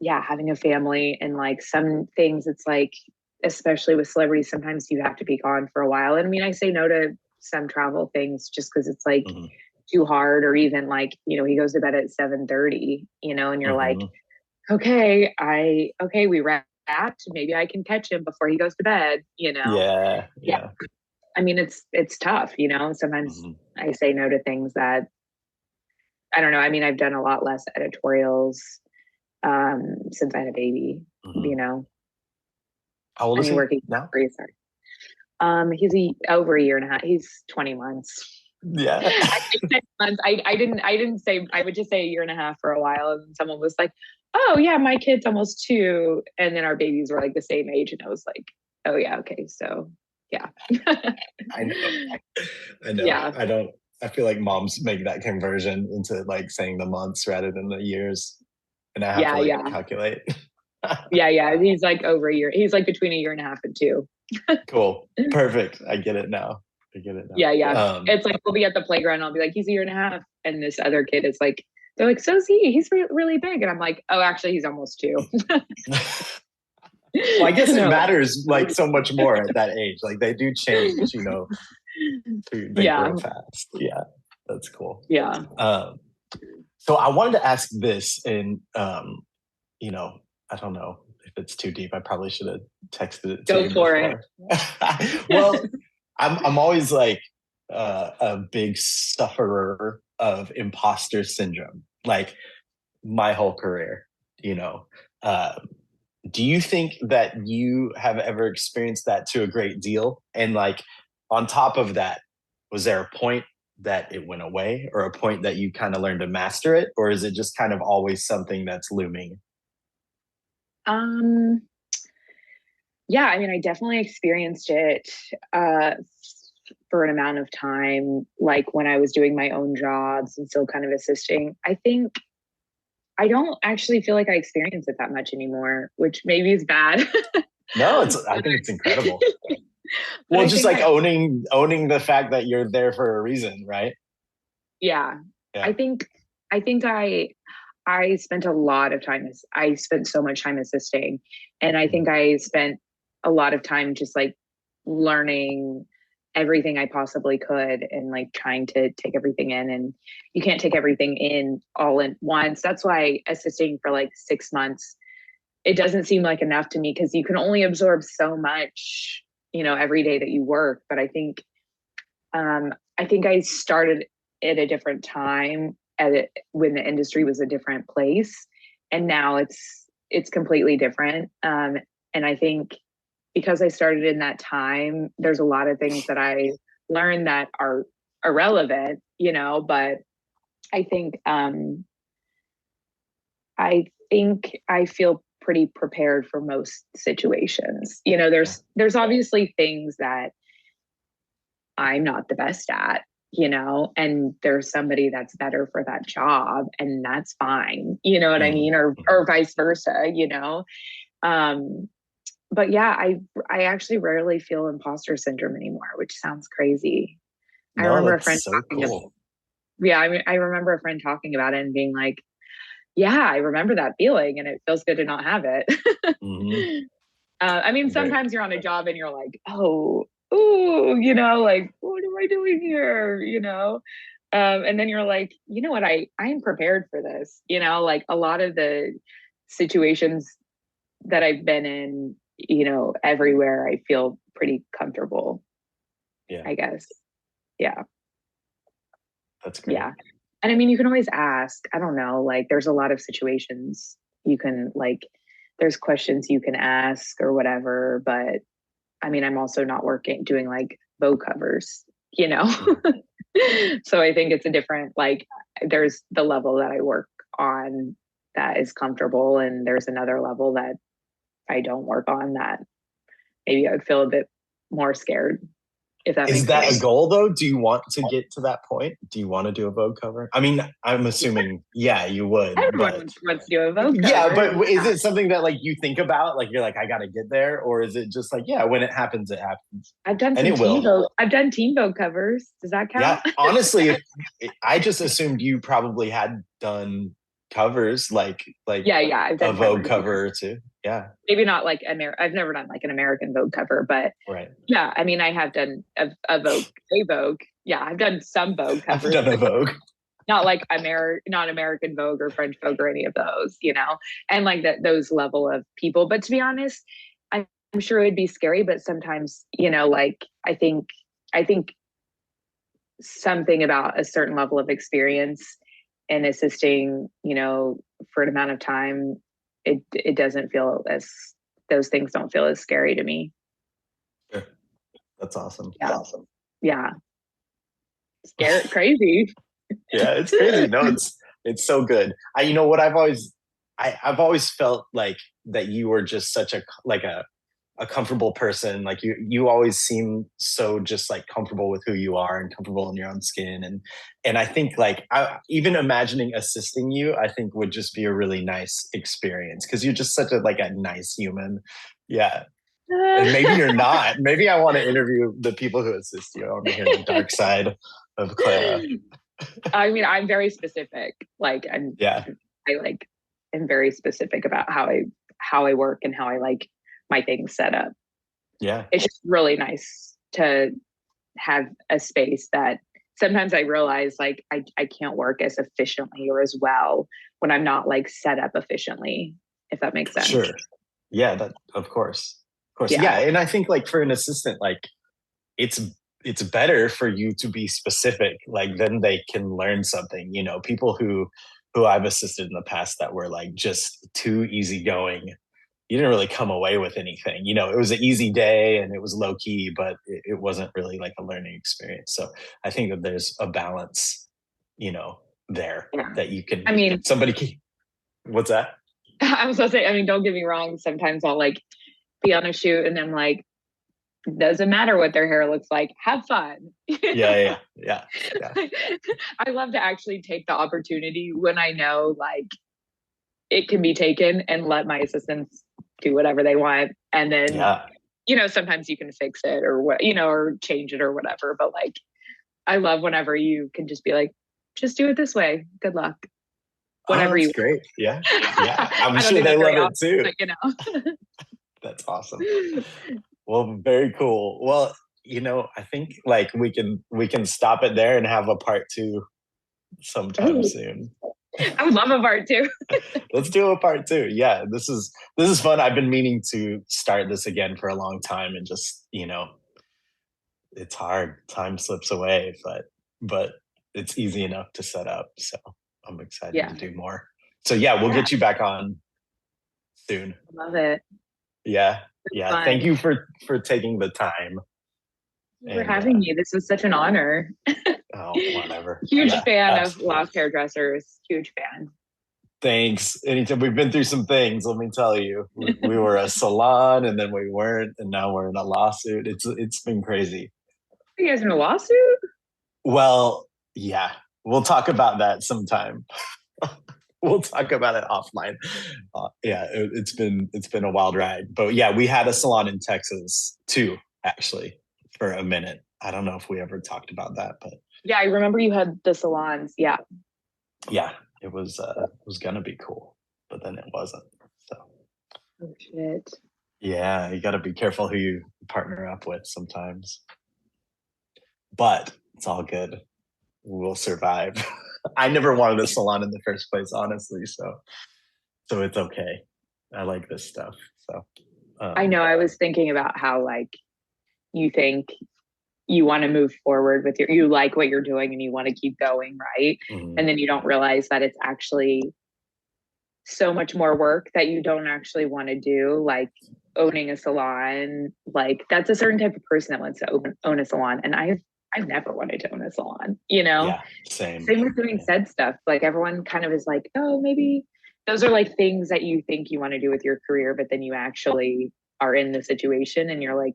having a family and like some things it's like, especially with celebrities, sometimes you have to be gone for a while. And I mean, I say no to some travel things just because it's like too hard, or even like, you know, he goes to bed at 7:30, you know, and you're like, okay, we wrapped. Maybe I can catch him before he goes to bed, you know? Yeah. I mean, it's tough, you know? Sometimes I say no to things that, I don't know. I mean, I've done a lot less editorials since I had a baby, you know?
How old is he
working
now?
He's over a year and a half. He's 20 months.
Yeah.
I think 6 months. I didn't say, I would just say a year and a half for a while. And someone was like, oh yeah, my kid's almost 2. And then our babies were like the same age. And I was like, oh yeah, okay. So yeah.
I know. Yeah. I feel like moms make that conversion into like saying the months rather than the years. And I have to calculate.
Yeah. He's like over a year. He's like between a year and a half and 2.
Cool. Perfect. I get it now.
Yeah. It's like we'll be at the playground. I'll be like, he's a year and a half. And this other kid is like, they're like, so is he? He's really big. And I'm like, oh, actually, he's almost 2.
Well, I guess it matters like so much more at that age. Like they do change, you know. They grow fast. Yeah, that's cool.
Yeah.
So I wanted to ask this, and you know, I don't know if it's too deep. I probably should have texted it to you before. Well, I'm always like a big sufferer of imposter syndrome, like my whole career, you know. Do you think that you have ever experienced that to a great deal? And like on top of that, was there a point that it went away, or a point that you kind of learned to master it? Or is it just kind of always something that's looming?
Yeah, I mean, I definitely experienced it for an amount of time, like when I was doing my own jobs and still kind of assisting. I think I don't actually feel like I experience it that much anymore, which maybe is bad.
No, I think it's incredible.
But
Well,
I
just
think
like owning the fact that you're there for a reason, right?
yeah,
Yeah.
I think I think I spent a lot of time I spent so much time assisting, and I think I spent a lot of time just like learning everything I possibly could and like trying to take everything in, and you can't take everything in all at once. That's why assisting for like 6 months, it doesn't seem like enough to me because you can only absorb so much, every day that you work. But I think I started at a different time when the industry was a different place, and now it's completely different. And I think because I started in that time, there's a lot of things that I learned that are irrelevant, but I think I feel pretty prepared for most situations. There's obviously things that I'm not the best at, and there's somebody that's better for that job, and that's fine. You know what I mean? Or vice versa, But yeah, I actually rarely feel imposter syndrome anymore, which sounds crazy. I
No,
remember a
that's
friend
so
talking
cool.
yeah, I mean, I remember a friend talking about it and being like, yeah, I remember that feeling and it feels good to not have it.
Hmm.
I mean,
Right.
sometimes you're on a job and you're like, oh, ooh, like, what am I doing here? And then you're like, you know what? I am prepared for this. Like a lot of the situations that I've been in, everywhere, I feel pretty comfortable,
Yeah,
I guess. Yeah.
that's great.
Yeah. And I mean, you can always ask. I don't know. Like, there's a lot of situations you can, like, there's questions you can ask or whatever. But I mean, I'm also not doing like Vogue covers, you know?
Mhm.
So I think it's a different, like, there's the level that I work on that is comfortable. And there's another level that I don't work on that maybe I would feel a bit more scared, if that
Is
makes
that a
sense.
goal though? Do you want to get to that point? Do you want to do a Vogue cover? I mean, I'm
Yeah,
assuming, yeah, you would,
everyone
but
wants to do a Vogue
yeah,
cover.
but is
Yeah.
it something that like you think about? Like you're like, I gotta get there, or is it just like, yeah, when it happens, it happens,
I've done
and
some
it
teen
will.
Vogue. I've done teen Vogue covers. Does that
Yeah,
count?
honestly, I just assumed you probably had done covers like
Yeah, I've
a
done
Vogue
covers.
cover or two. Yeah,
Maybe not like I've never done like an American Vogue cover, but
right.
yeah, I mean, I have done a Vogue, a Vogue. Yeah, I've done some Vogue
I've
covers,
done a
but
Vogue.
not like not American Vogue or French Vogue or any of those, and like those level of people. But to be honest, I'm sure it'd be scary, but sometimes, like I think something about a certain level of experience and assisting, for an amount of time, it doesn't feel as those things don't feel as scary to me.
Sure. That's awesome.
Yeah. Yeah. Scary, crazy.
Yeah, it's crazy. No, it's so good. You know what I've always felt like that you were just such a comfortable person. Like you always seem so just like comfortable with who you are and comfortable in your own skin. And I think like even imagining assisting you, I think would just be a really nice experience because you're just such a nice human. Yeah. And maybe you're not. Maybe I want to interview the people who assist you. I want to hear the dark side of Clara.
I mean, I'm very specific. Like
Yeah.
I like am very specific about how I work and how I like my things set up.
Yeah.
It's just really nice to have a space that sometimes I realize like I can't work as efficiently or as well when I'm not like set up efficiently, if that makes sense.
Sure. Yeah, that of course. Of course.
Yeah.
Yeah. And I think like for an assistant, like it's it's better for you to be specific, like then they can learn something. People who I've assisted in the past that were like just too easygoing, you didn't really come away with anything. It was an easy day and it was low key, but it wasn't really like a learning experience. So I think that there's a balance, there
Yeah.
that you can,
I mean,
what's that?
I was gonna say, I mean, don't get me wrong. Sometimes I'll like be on a shoot and I'm like, doesn't matter what their hair looks like, have fun.
Yeah.
I love to actually take the opportunity when I know like it can be taken and let my assistants do whatever they want. And then, sometimes you can fix it or what, or change it or whatever. But like, I love whenever you can just be like, just do it this way. Good luck. Whatever you.
Great. Yeah. I'm sure they love it too.
But,
That's awesome. Well, very cool. Well, I think like we can stop it there and have a part 2 sometime soon.
I would love a part 2.
Let's do a part 2. Yeah, this is fun. I've been meaning to start this again for a long time, and just it's hard. Time slips away, but it's easy enough to set up. So I'm excited to do more. So we'll get you back on soon.
Love it.
Yeah. Fun. Thank you for taking the time.
For having me. This was such an honor.
Oh, whatever.
Huge fan of Lost Hairdressers. Huge fan.
Thanks. Anytime. We've been through some things, let me tell you. We were a salon and then we weren't, and now we're in a lawsuit. It's been crazy.
You guys in a lawsuit?
Well, yeah. We'll talk about that sometime. We'll talk about it offline. It's been a wild ride. But we had a salon in Texas too, actually, for a minute. I don't know if we ever talked about that, but
I remember you had the salons. Yeah,
it was gonna be cool, but then it wasn't. So
oh shit.
Yeah, you got to be careful who you partner up with sometimes, but it's all good. We'll survive. I never wanted a salon in the first place, honestly, so it's okay. I like this stuff. So
I know. I was thinking about how like you think you want to move forward with you like what you're doing and you want to keep going, right?
Mm-hmm.
And then you don't realize that it's actually so much more work that you don't actually want to do, like owning a salon. Like that's a certain type of person that wants to own a salon, and I've never wanted to own a salon,
Yeah, same
with doing said stuff. Like everyone kind of is like, oh, maybe those are like things that you think you want to do with your career, but then you actually are in the situation and you're like,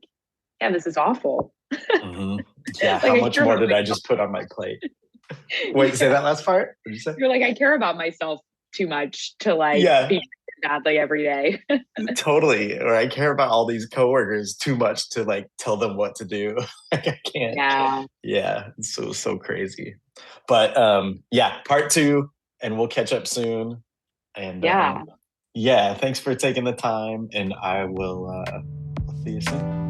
yeah, this is awful.
Mm-hmm. Yeah, like, how much more did I just put on my plate? Wait, say that last part? What did you say?
You're like, I care about myself too much to like be badly every day.
Totally. Or I care about all these coworkers too much to like tell them what to do. Like I can't. Yeah. It's so crazy. But part 2, and we'll catch up soon. And thanks for taking the time, and I will see you soon.